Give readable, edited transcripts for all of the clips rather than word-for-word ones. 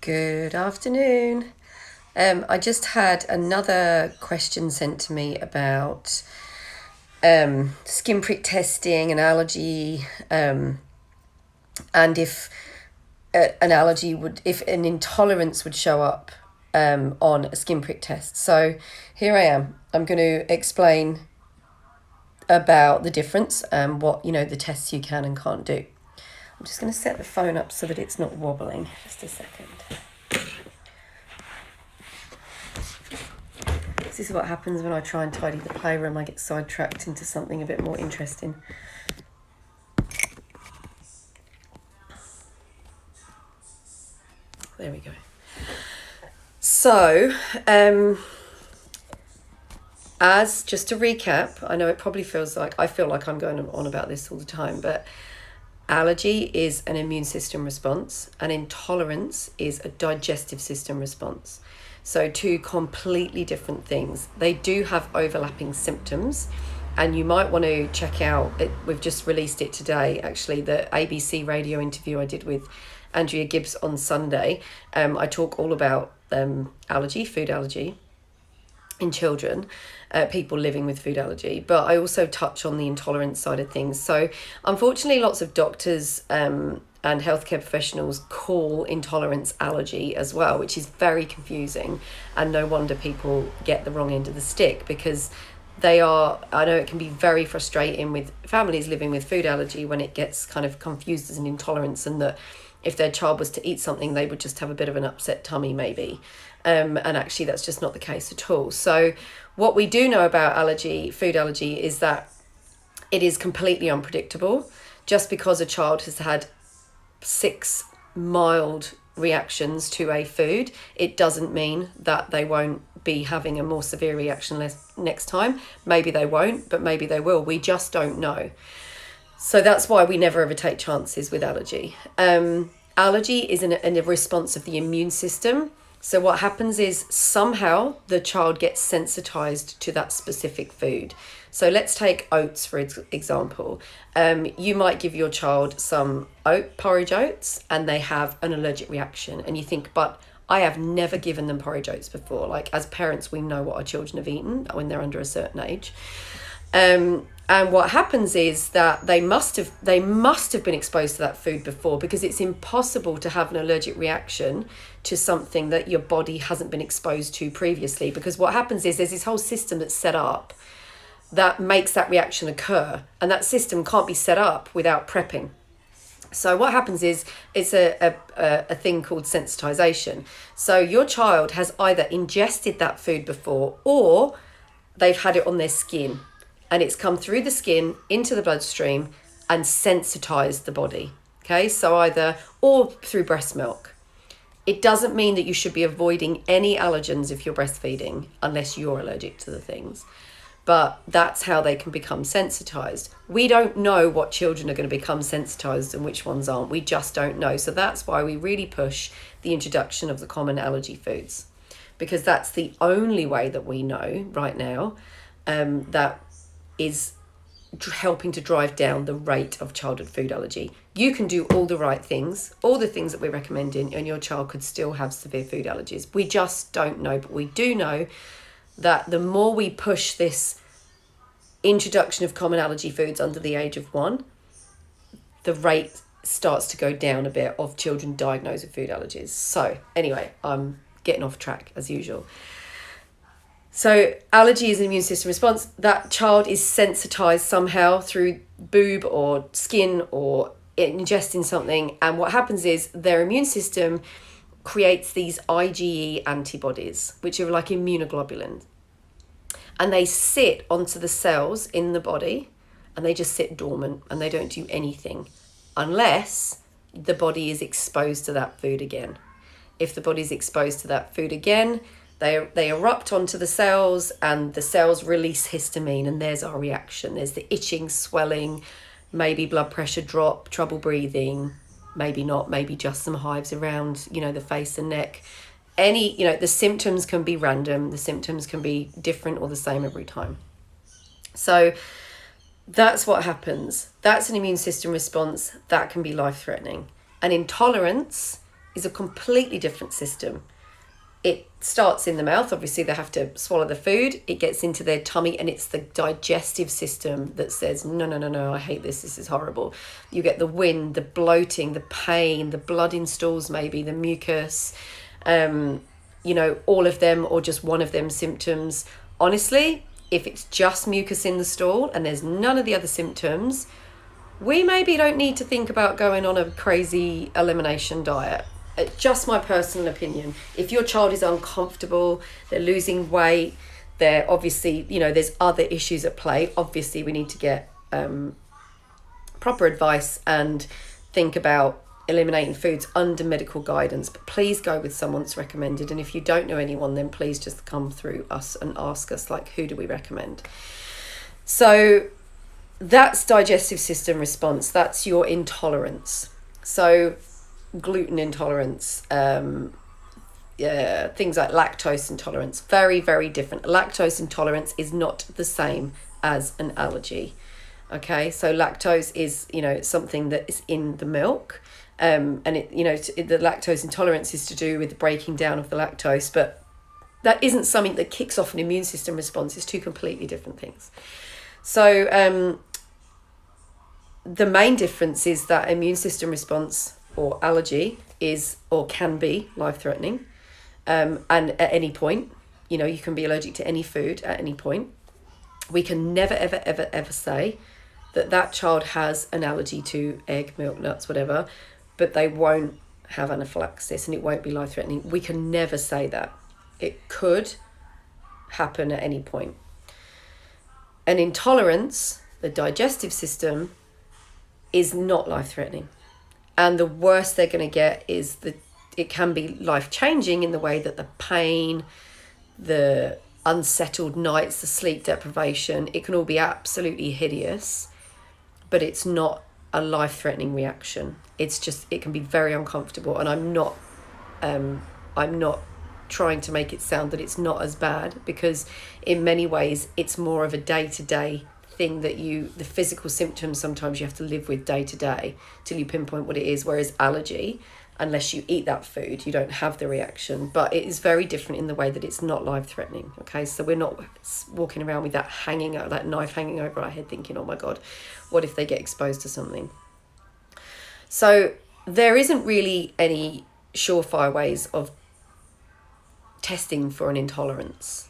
Good afternoon. I just had another question sent to me about skin prick testing and allergy, and if if an intolerance would show up on a skin prick test. So here I am. I'm going to explain about the difference and what the tests you can and can't do. I'm just going to set the phone up so that it's not wobbling. Just a second. This is what happens when I try and tidy the playroom. I get sidetracked into something a bit more interesting. There we go. So, as just to recap, I know it probably feels like I feel like I'm going on about this all the time, but allergy is an immune system response and intolerance is a digestive system response. So two completely different things. They do have overlapping symptoms, and you might want to check out it. We've just released it today, actually, the ABC radio interview I did with Andrea Gibbs on Sunday. I talk all about allergy, food allergy in children, people living with food allergy, but I also touch on the intolerance side of things. So unfortunately, lots of doctors and healthcare professionals call intolerance allergy as well, which is very confusing, and no wonder people get the wrong end of the stick, because I know it can be very frustrating with families living with food allergy when it gets kind of confused as an intolerance, and that if their child was to eat something, they would just have a bit of an upset tummy maybe. And actually that's just not the case at all. So what we do know about food allergy, is that it is completely unpredictable. Just because a child has had 6 mild reactions to a food, it doesn't mean that they won't be having a more severe reaction next time. Maybe they won't, but maybe they will. We just don't know. So that's why we never ever take chances with allergy. Allergy is a response of the immune system. So what happens is somehow the child gets sensitized to that specific food. So let's take oats, for example. You might give your child some porridge oats and they have an allergic reaction. And you think, but I have never given them porridge oats before. Like, as parents, we know what our children have eaten when they're under a certain age. And what happens is that they must have been exposed to that food before, because it's impossible to have an allergic reaction to something that your body hasn't been exposed to previously. Because what happens is there's this whole system that's set up that makes that reaction occur, and that system can't be set up without prepping. So what happens is it's a thing called sensitization. So your child has either ingested that food before, or they've had it on their skin, and it's come through the skin into the bloodstream and sensitized the body. Okay, so or through breast milk. It doesn't mean that you should be avoiding any allergens if you're breastfeeding, unless you're allergic to the things. But that's how they can become sensitized. We don't know what children are going to become sensitized and which ones aren't. We just don't know. So that's why we really push the introduction of the common allergy foods, because that's the only way that we know right now that is helping to drive down the rate of childhood food allergy. You can do all the right things, all the things that we're recommending, and your child could still have severe food allergies. We just don't know, but we do know that the more we push this introduction of common allergy foods under the age of 1, the rate starts to go down a bit of children diagnosed with food allergies. So anyway, I'm getting off track as usual. So allergy is an immune system response. That child is sensitized somehow through boob or skin or ingesting something. And what happens is their immune system creates these IgE antibodies, which are like immunoglobulins. And they sit onto the cells in the body, and they just sit dormant and they don't do anything unless the body is exposed to that food again. If the body is exposed to that food again, they erupt onto the cells, and the cells release histamine, and there's our reaction. There's the itching, swelling, maybe blood pressure drop, trouble breathing, maybe not, maybe just some hives around, the face and neck. The symptoms can be random. The symptoms can be different or the same every time. So that's what happens. That's an immune system response that can be life-threatening. An intolerance is a completely different system. It starts in the mouth. Obviously, they have to swallow the food. It gets into their tummy, and it's the digestive system that says, no, no, no, no, I hate this. This is horrible. You get the wind, the bloating, the pain, the blood in stools, maybe, the mucus, all of them or just one of them symptoms. Honestly, if it's just mucus in the stool and there's none of the other symptoms, we maybe don't need to think about going on a crazy elimination diet. Just my personal opinion. If your child is uncomfortable, they're losing weight, they're obviously, there's other issues at play. Obviously, we need to get proper advice and think about eliminating foods under medical guidance. But please go with someone that's recommended. And if you don't know anyone, then please just come through us and ask us, who do we recommend? So that's digestive system response. That's your intolerance. So gluten intolerance, things like lactose intolerance, very, very different. Lactose intolerance is not the same as an allergy. Okay, so lactose is, something that is in the milk, and the lactose intolerance is to do with the breaking down of the lactose, but that isn't something that kicks off an immune system response. It's two completely different things. So the main difference is that immune system response or allergy is or can be life-threatening, and at any point, you can be allergic to any food at any point. We can never, ever, ever, ever say that child has an allergy to egg, milk, nuts, whatever, but they won't have anaphylaxis and it won't be life-threatening. We can never say that. It could happen at any point. An intolerance, the digestive system, is not life-threatening. And the worst they're going to get is it can be life-changing in the way that the pain, the unsettled nights, the sleep deprivation, it can all be absolutely hideous, but it's not a life-threatening reaction. It's just, it can be very uncomfortable. And I'm not trying to make it sound that it's not as bad, because in many ways it's more of a day-to-day thing that the physical symptoms sometimes you have to live with day to day till you pinpoint what it is, whereas allergy, unless you eat that food, you don't have the reaction. But it is very different in the way that it's not life-threatening. Okay, so we're not walking around with that knife hanging over our head thinking, oh my god, what if they get exposed to something? So there isn't really any surefire ways of testing for an intolerance.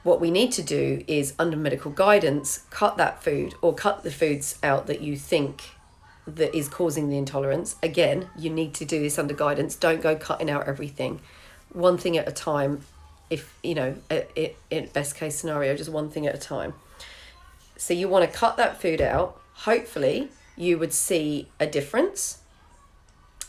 What we need to do is, under medical guidance, cut that food or cut the foods out that you think that is causing the intolerance. Again, you need to do this under guidance. Don't go cutting out everything. One thing at a time. If, in best case scenario, just one thing at a time. So you want to cut that food out. Hopefully you would see a difference.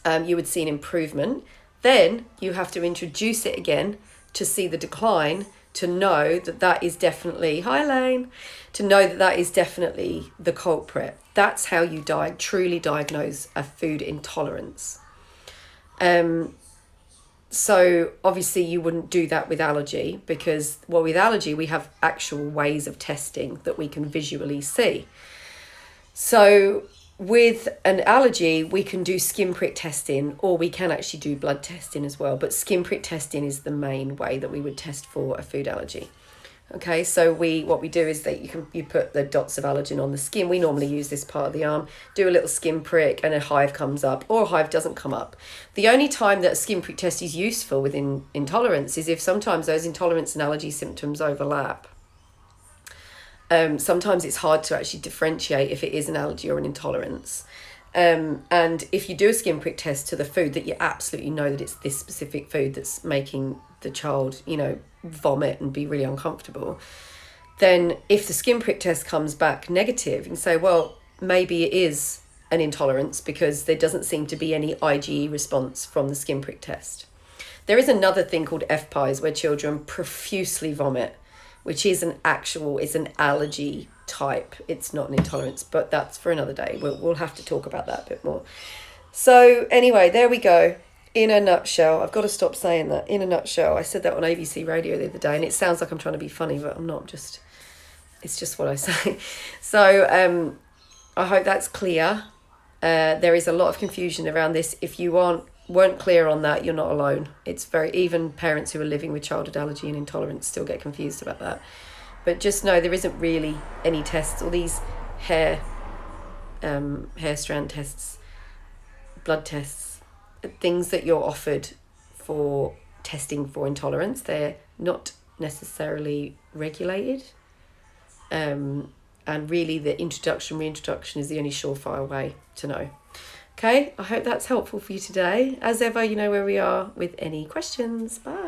You would see an improvement. Then you have to introduce it again to see the decline, to know that is definitely, hi Elaine, to know that is definitely the culprit. That's how you truly diagnose a food intolerance. So obviously you wouldn't do that with allergy, because, with allergy we have actual ways of testing that we can visually see. So with an allergy, we can do skin prick testing, or we can actually do blood testing as well. But skin prick testing is the main way that we would test for a food allergy. Okay, so what we do is that you put the dots of allergen on the skin. We normally use this part of the arm, do a little skin prick, and a hive comes up, or a hive doesn't come up. The only time that a skin prick test is useful within intolerance is if sometimes those intolerance and allergy symptoms overlap. Sometimes it's hard to actually differentiate if it is an allergy or an intolerance. And if you do a skin prick test to the food that you absolutely know that it's this specific food that's making the child, vomit and be really uncomfortable, then if the skin prick test comes back negative, you can say, well, maybe it is an intolerance because there doesn't seem to be any IgE response from the skin prick test. There is another thing called FPIES where children profusely vomit, which is it's an allergy type. It's not an intolerance, but that's for another day. We'll have to talk about that a bit more. So anyway, there we go. In a nutshell, I've got to stop saying that. In a nutshell, I said that on ABC radio the other day, and it sounds like I'm trying to be funny, but I'm not. It's just what I say. So I hope that's clear. There is a lot of confusion around this. If you aren't weren't clear on that, you're not alone. It's very, even parents who are living with childhood allergy and intolerance still get confused about that. But just know there isn't really any tests. All these hair strand tests, blood tests, things that you're offered for testing for intolerance, they're not necessarily regulated. And really the reintroduction is the only surefire way to know. Okay, I hope that's helpful for you today. As ever, you know where we are with any questions. Bye.